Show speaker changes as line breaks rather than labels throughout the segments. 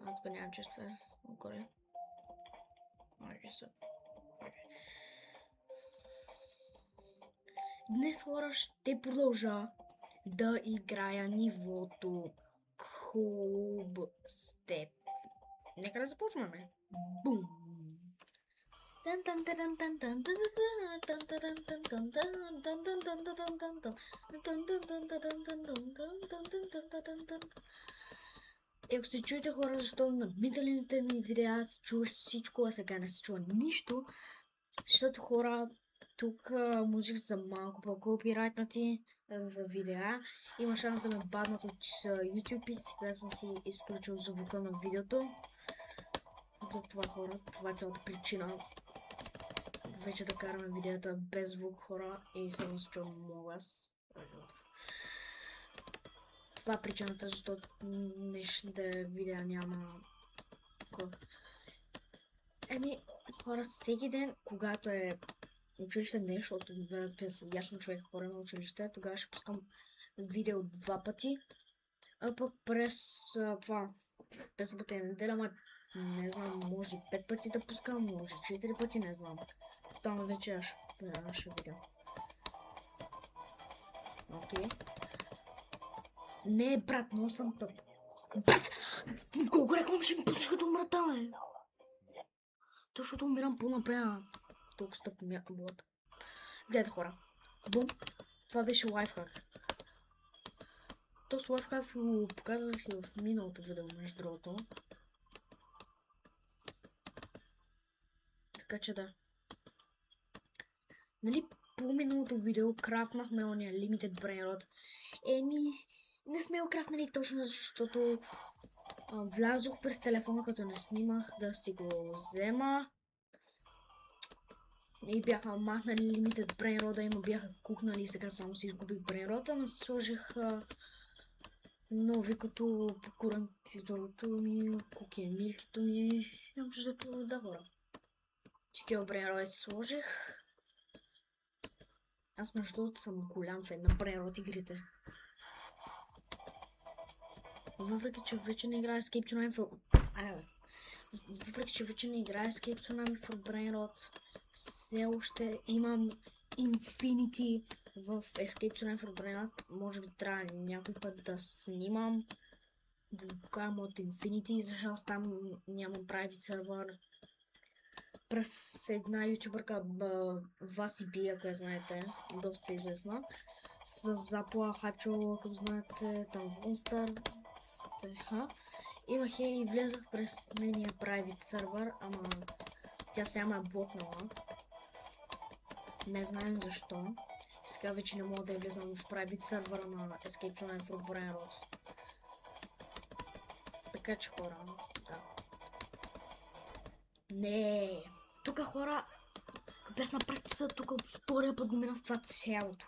Тук нямам чувства. Горе. Окей, са. Днес, хора, ще продължа да играя нивото Куб Степ. Нека да започваме. Бум! Ако се чуете, хора, защо на миналите ми видеа се чува всичко, а сега не се чува нищо, защото, хора, тук музиката са малко по-копирайтнати за видеа. Има шанс да ме баднат от YouTube и сега съм си изключил звука на видеото. Затова, хора, това е цялата причина вече да караме видеята без звук, хора, и само се чувам много аз. Това е причината, защото днешните видеа няма... Хора, всеки ден, когато е училище днес, защото разбира се, ясно човек хора на училище, тогава ще пускам видео 2 пъти, а пък през събота и неделя, не знам, може 5 пъти да пускам, може 4 пъти, не знам. Там вече ще видео. Окей. Не, брат, много съм тъп. Брат! Колко рекламам ще ми пуснеш като умра там, бе? Защото умирам по-напред. Толкова стъп блот. Гледайте, хора. Бум. Това беше лайфхак. Този лайфхак го показах и в миналото видео, между другото. Така че да. Нали, по миналото видео крафнахме ония Limited Brain Rot. Не сме го крафнали точно защото влязох през телефона, като не снимах, да си го взема. И бяха махнали Limited Brain Rot, и ме бяха кукнали и сега само си изгубих Brain Rot, ама сложих нови, като покурантизорото ми, куки милкито ми, и общото да, хора. Такива Brain Rot си сложих. Аз между другото съм голям фен на Brain Rot игрите. Въпреки че вече не играя Escape to Nine for Brain Rot, все още имам Infinity в Escape to Nine for Brain Rot. Може би трябва някой път да снимам, да ви покажам от Infinity, защото там нямам private сервер. През една ютубърка Васи Би, ако я знаете, доста известна, с Запла Хайпчо, ако знаете, там в Monster. Имах и влезах през нейния private сервер, ама тя сега ме е блокнала. Не знаем защо. Сега вече не мога да я влезам в private сервера на Escape to Nine for Brain Rot. Така че, хора, да. Не. Тук, хора, като бях на практика, тук втория път го минах това цялото.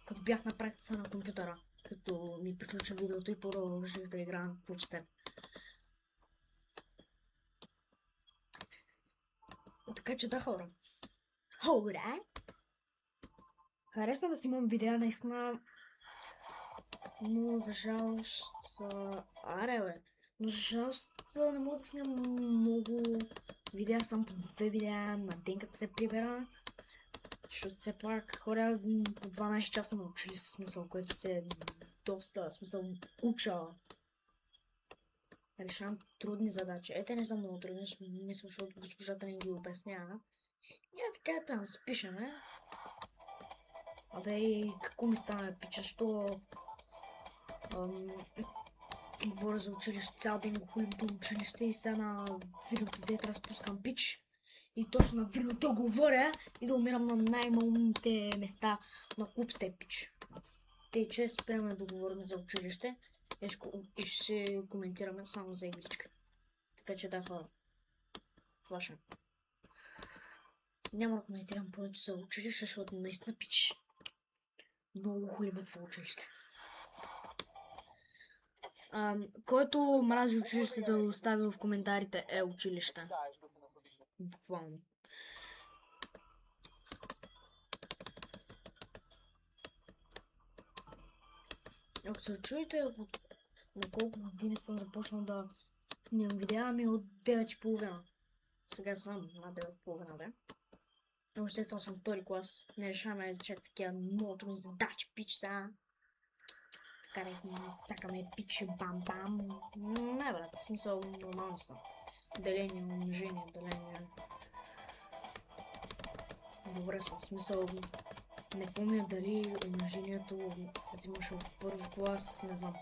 Като бях на практика на компютъра. Като ми приключи видеото и продължих да играя в Club Step. Така че да, хора. Хора! Харесва да си имам видеа, наистина. Но за жалост... Но за жалост не мога да снимам много видеа, само по 2 видеа на ден, като се прибера. Защото все пак хора по 12 часа научили се смисъл, което се доста смисъл уча. Решавам трудни задачи. Ете не са много трудни, мисля, защото госпожата не ги обяснява. И така там спишеме. Абе, какво ми стана, пича, що говоря за училище, цял ден го хулим до училище и сега на видеото дете разпускам пич. И точно на видеото говоря и да умирам на най-малумните места на Club Step, пич. Тъй че спряме да говорим за училище и ще коментираме само за игричка. Така че да, хора. Това ще. Няма да коментирам повече за училище, защото наистина пич. Много хулиме това училище. Който мрази училище да остави в коментарите е училище. Буквално. Ако се чуете, на колко години съм започнал да Снимам видеа ми от 9:30. Сега съм на 9:30, да? Но след това съм втори клас. Не решаваме чак такива много трудни задачи, пич са. Карай ги, цакаме пиче, бам-бам. Не, брат, в смисъл нормални са. Деление, умножение, деление. Добре са, в смисъл не помня дали умножението се взимаше от първи клас, не знам.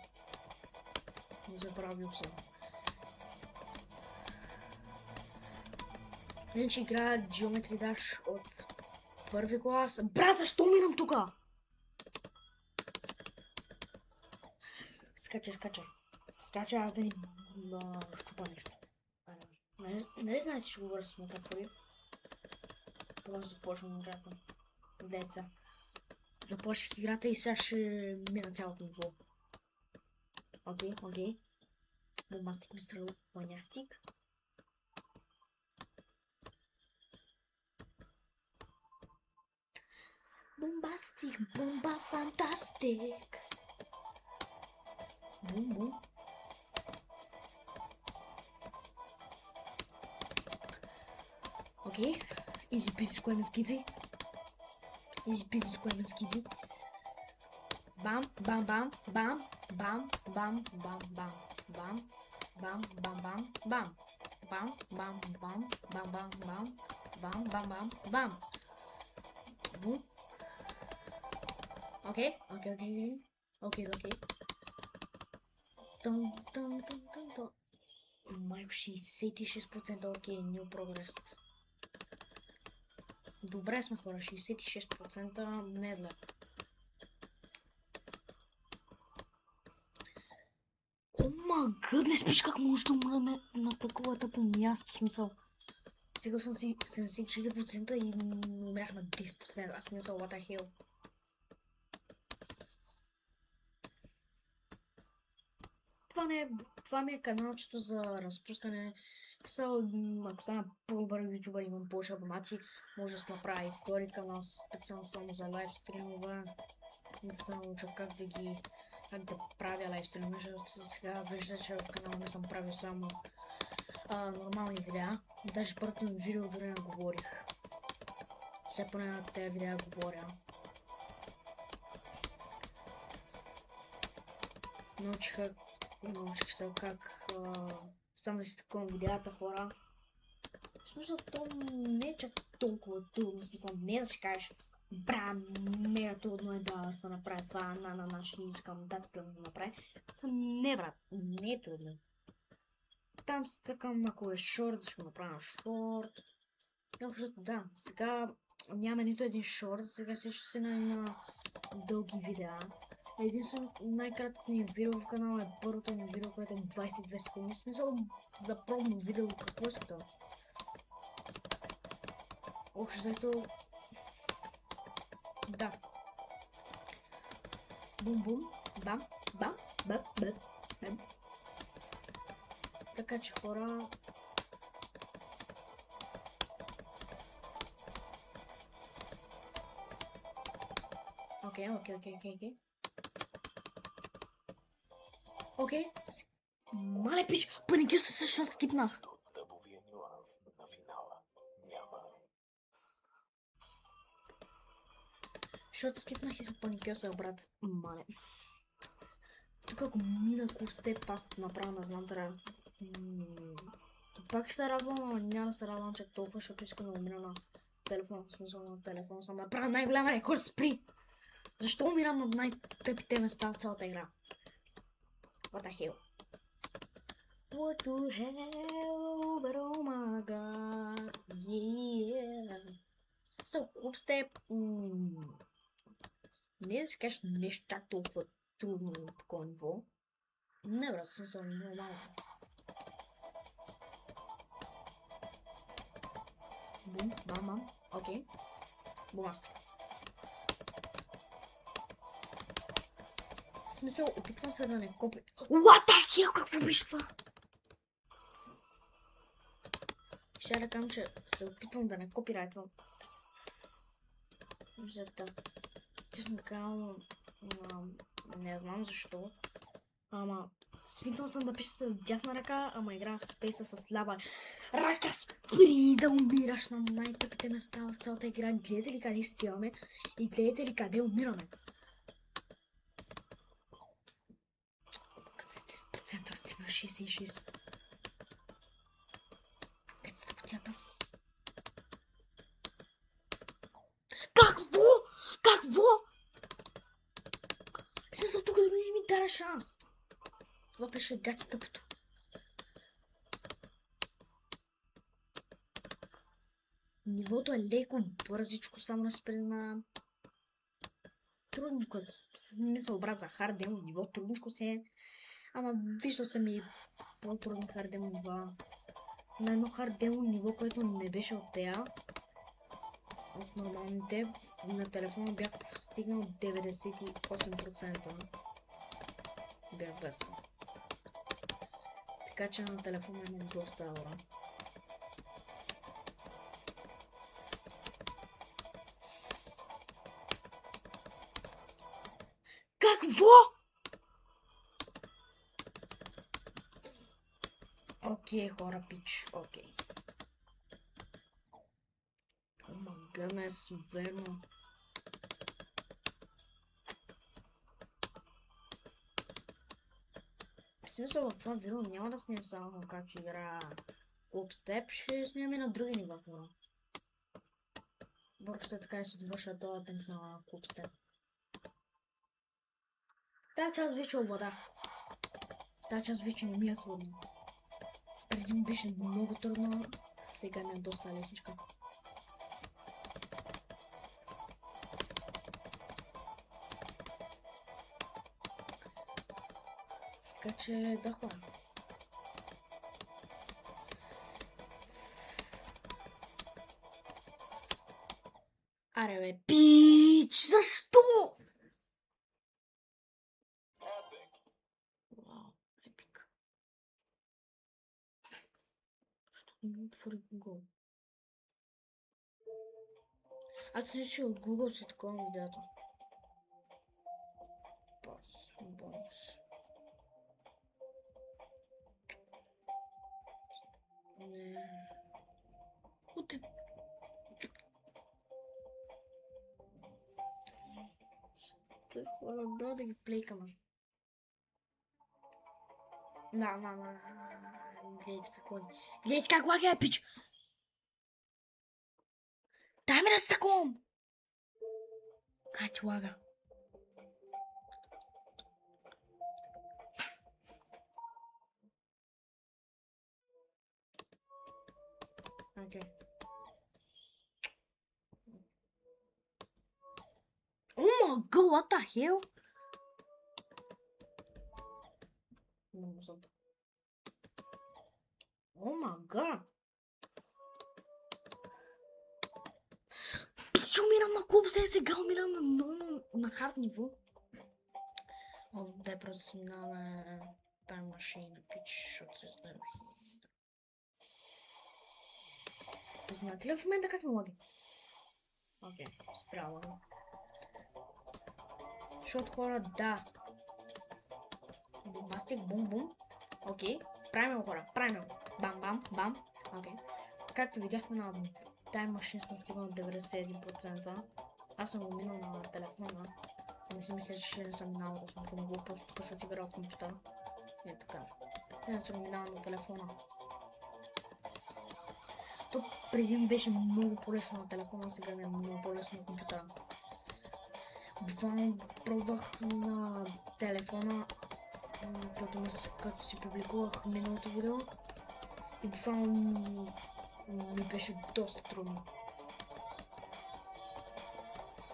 Забравил съм. Иначе играя Geometry Dash от първи клас. Брат, защо минам тука? Скачай, аз да ни щупа нещо. Нали знаете, че говоря с метафори? Просто започвам играта. Деца. Започнах играта и сега ще мина цялото ниво. Окей. Бомбастик ми стрелил. Манястик. Бомбастик, бомба фантастик. Бум. Окей. Easy peasy squamous skizzy. Bam. Boom. Okay. Тън. Майко 66%, окей, new progress. Добре сме хора, 66%, не е зле. О ма гъднес, пиш как може да умраме на такова тъпо място, смисъл. Сега съм си 74% и умрях на 10%, аз смисъл, what the hell. Това ми е каналчето за разпускане. Ако стана по-добър ютубър, имам повече абонати, може да се направи втори канал специално само за лайв стримове. Да се науча как да правя лайв стримове, защото сега виждате, че в канала ми съм правил само нормални видеа. Даже първото ми видео дори не говорих. Сега поне на тези видеа говоря. Научих се как сам да си такова видеята, хора. В смисъл, то не е чак толкова трудно, в смисъл, не да си кажеш, бра, мега трудно е да се направи това, ще искам да се направи. Не, брат, не е трудно. Там си цъкам, ако е шорт, да ще го направя шорт. Да, сега няма нито един шорт, сега също си на дълги видеа. Единствено най-краткото ни видео в канала е първото ни видео, което е 22 секунди. Смисъл за пробно видео, какво искате? Общо заето... Да. Бум. Бам. Така че хора... Окей. Мале пич, паникю се също скипнах.
Дъбовия нюанс на финала няма.
Защото скипнах и се паникю се, брат. Мале. Тук ако мина степ, аз направо не знам трябва. Пак се радвам, но няма да се радвам чак толкова, защото искам да умира на телефон. В смисъл на телефон съм направя най-голям рекорд, спри! Защо умирам на най-тъпите места в цялата игра? What the hell? What the hell? But oh my god. Yeah. So, upstep. Не да си кажеш нещо чак толкова трудно на такова ниво. Не, брат, смисъл нормално. Бум, бам. Окей. Бумастик. В смисъл, опитвам се да не копи... What the hell? Какво беше това? Ще да кажам, че се опитвам да не копирайтвам. Виждате. Честно казвам, не знам защо. Ама Свикнал съм да пиша с дясна ръка, ама игра с пейса с лява ръка. Спри да умираш на най-тъпите места в цялата игра. Гледате ли къде стигаме и гледате ли къде умираме. Къде сте с процента? Сте на 66. Къде сте потята? Какво? Какво? В смисъл, тук дори не ми даде шанс. Това беше гати тъпото. Нивото е леко, бързичко, само да се признавам. Трудничко, смисъл, брат, за хардемо ниво, трудничко се е. Ама виждал съм и по-трудни хардемо нива. На едно хардемо ниво, което не беше от тея. От нормалните. На телефона бях стигнал 98%. Бях бесен. Така че на телефона ми доста аура. Какво? Окей, хора, пич, окей. О, ма гънес, верно. В смисъл, в това видео няма да снимам само как игра Клуб Степ, ще снимаме на други нива, хора. Просто така и се довърша този темп на Клуб Степ. Тази част вече овладах. Тази част вече не ми е трудно. Преди ми беше много трудно, сега ми е доста лесничка. Така че да, хора. Аре бе, пич, защо? Вау, епик. Що не отвори Google? Аз не че от Google си такова видеото. Бонус. Не. Оте... Те хора, да ги плейкаме. Да. Гледайте какво е. Гледайте как лаги е, пич! Дай ми да се таковам! Как ти лага? Окей. Oh my god, what the hell? Много зато. Oh my god. Пич, умирам на клуб, сега умирам на много на хард ниво. О, дай просто си минаваме Time Machine, пич, защото се знам. Знаете ли в момента как ми лаги? Окей, спрямо. Защото хора, да. Бомбастик, бум-бум. Окей, правим го, хора, правим го. Бам. Окей. Както видяхме на Time Machine съм стигнал 91%. Аз съм го минал на телефона. Не си мисля, че не съм минал, да съм помогъл, просто тук ще игра от компютъра. Е така. Не съм го минал на телефона. То преди ми беше много по-лесно на телефона, сега ми е много по-лесно на компютъра. Буквално пробвах на телефона, като си публикувах миналото видео и буквално ми беше доста трудно.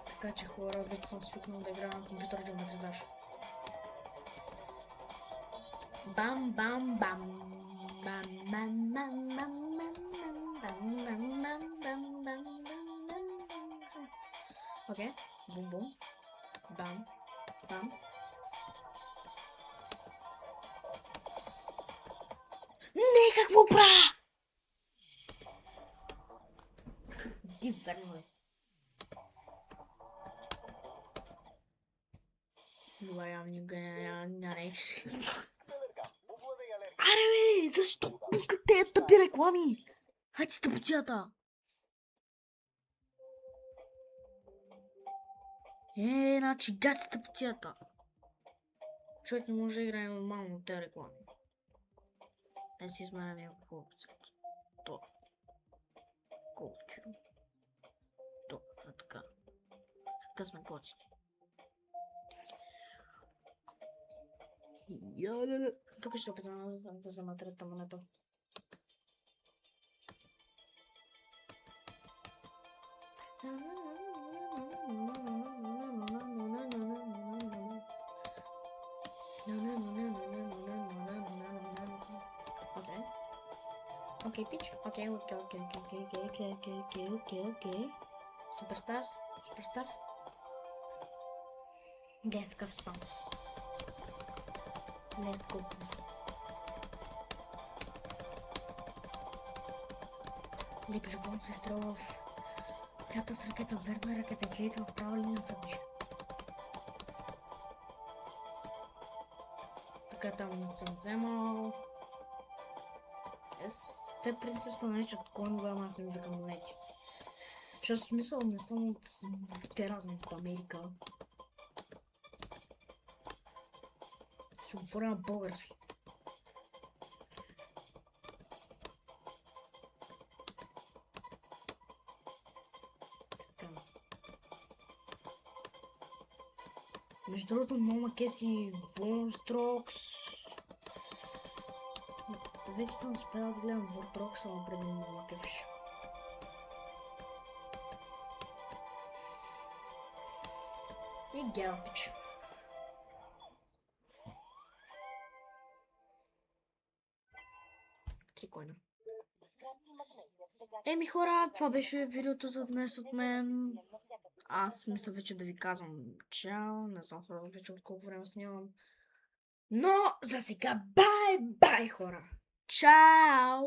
Така че хора, вече съм свикнал да играя на компютър Geometry Dash. Бам. Окей, бум. Бам. Не, какво правя? Ди верно е. Добре, не. защо пускат тези тъпи реклами? Хайде с тъпотията! Значи гад с тъпотията. Човек не може да играе нормално от тези реклами. Да си измеря някакво хубаво процент. То. Колко. То. Така. Така сме готини. Тук ще опитам да взема трета монета. Окей, пич. Окей. Суперстарс. Гледай такъв спам. Let go. Лепиш гон се стрела в тята с ръката верна, ръката гледа в права линия за движа. Така там не съм вземал. Те принцип са наричат конове, ама аз съм викам монети. Защото смисъл не съм от теразъм от Америка. Ще говоря на български. Между другото, много макеси Ворстрокс. Вече съм успял да гледам Вортрокс, ама преди много макефиш. И гелпич. Прикольно. Еми хора, това беше видеото за днес от мен. Аз мисля вече да ви казвам чао. Не знам хора вече от колко време снимам. Но за сега бай хора! Чао!